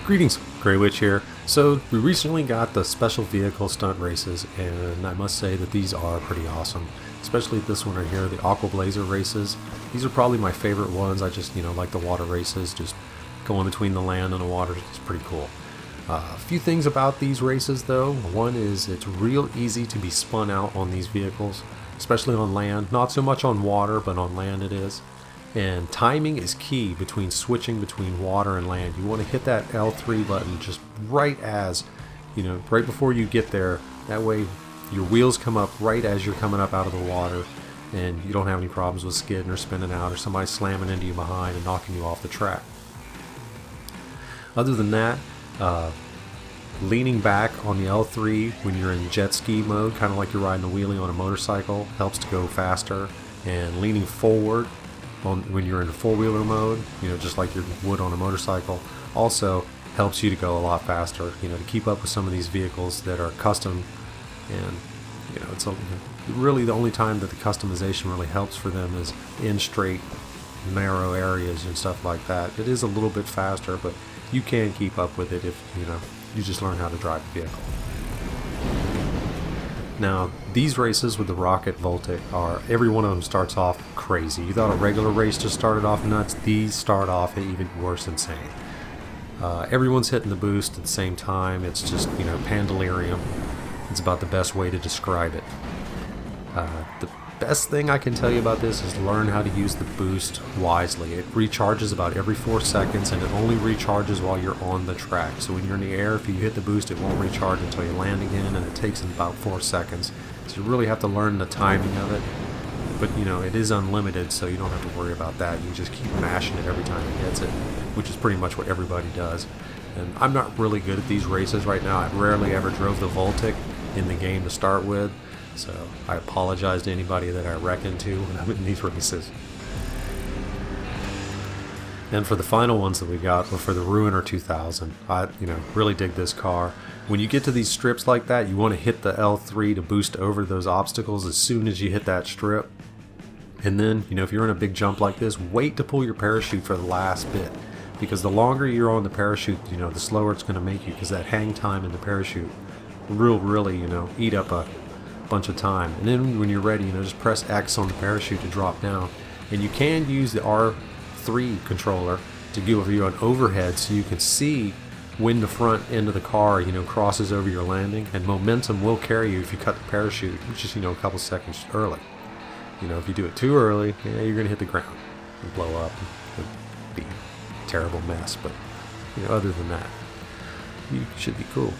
Greetings, Grey Witch here. So we recently got the special vehicle stunt races, and I must say that these are pretty awesome. Especially this one right here, the Aqua Blazer races. These are probably my favorite ones. I just, like the water races, just going between the land and the water. It's pretty cool. A few things about these races though. One is it's real easy to be spun out on these vehicles, especially on land. Not so much on water, but on land it is. And timing is key between switching between water and land. You want to hit that L3 button just right as, right before you get there. That way your wheels come up right as you're coming up out of the water, and you don't have any problems with skidding or spinning out or somebody slamming into you behind and knocking you off the track. Other than that, leaning back on the L3 when you're in jet ski mode, kind of like you're riding a wheelie on a motorcycle, helps to go faster. And leaning forward when you're in four-wheeler mode, just like you would on a motorcycle, also helps you to go a lot faster, to keep up with some of these vehicles that are custom. And it's really the only time that the customization really helps for them is in straight narrow areas and stuff like that. It is a little bit faster, but you can keep up with it if you just learn how to drive the vehicle. Now, these races with the Rocket Voltic every one of them starts off crazy. You thought a regular race just started off nuts, these start off even worse insane. Everyone's hitting the boost at the same time. It's just, pandalirium. It's about the best way to describe it. The best thing I can tell you about this is learn how to use the boost wisely. It recharges about every 4 seconds, and it only recharges while you're on the track. So when you're in the air, if you hit the boost, it won't recharge until you land again, and it takes about 4 seconds. So you really have to learn the timing of it. But it is unlimited, so you don't have to worry about that. You just keep mashing it every time it hits it, which is pretty much what everybody does. And I'm not really good at these races right now. I rarely ever drove the Voltic in the game to start with. So I apologize to anybody that I wreck into when I'm in these races. And for the final ones that we got were for the Ruiner 2000. I really dig this car. When you get to these strips like that, you want to hit the L3 to boost over those obstacles as soon as you hit that strip. And then, if you're in a big jump like this, wait to pull your parachute for the last bit. Because the longer you're on the parachute, the slower it's going to make you, because that hang time in the parachute will really, eat up a bunch of time. And then when you're ready, just press X on the parachute to drop down. And you can use the R3 controller to give you an overhead so you can see when the front end of the car crosses over your landing, and momentum will carry you if you cut the parachute just a couple seconds early. If you do it too early, you're gonna hit the ground and blow up and be a terrible mess. But other than that, you should be cool.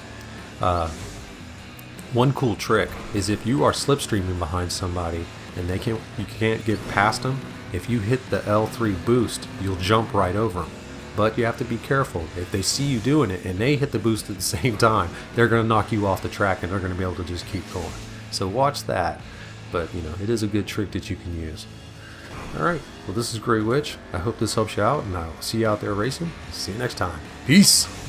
One cool trick is if you are slipstreaming behind somebody and you can't get past them, if you hit the L3 boost, you'll jump right over them. But you have to be careful. If they see you doing it and they hit the boost at the same time, they're going to knock you off the track and they're going to be able to just keep going. So watch that. But, it is a good trick that you can use. Alright, well this is Grey Witch. I hope this helps you out, and I'll see you out there racing. See you next time. Peace!